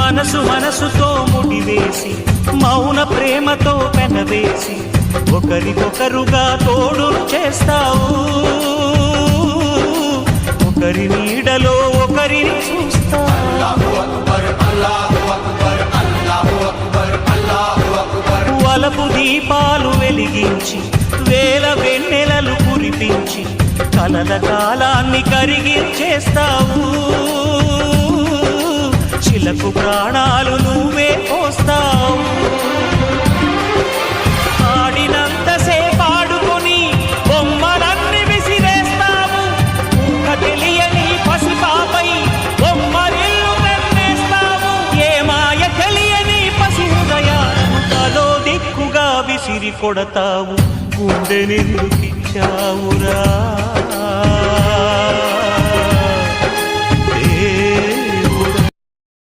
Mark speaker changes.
Speaker 1: మనసు మనసుతో ముడివేసి మౌన ప్రేమతో పెనవేసి ఒకరికొకరుగా తోడు చేస్తావు. ఒకరి నీడలో ఒకరిని చూస్తావు. వలపు దీపాలు వెలిగించి వేల వెన్నెలలు కురిపించి కలల కాలాన్ని కరిగించేస్తావు. చిలకు ప్రాణాలు నువ్వే పోస్తావు. ఆడినంతసేపు ఆడుకొని బొమ్మలన్నీ విసిరేస్తావు. ఊహ తెలియని పసిపాపై బొమ్మరిల్లు కన్నేస్తావు. ఏ మాయ తెలియని పసి హృదయాలను తలో దిక్కుగా విసిరి కొడతావు. గుండెనెందుకిచ్చావురా?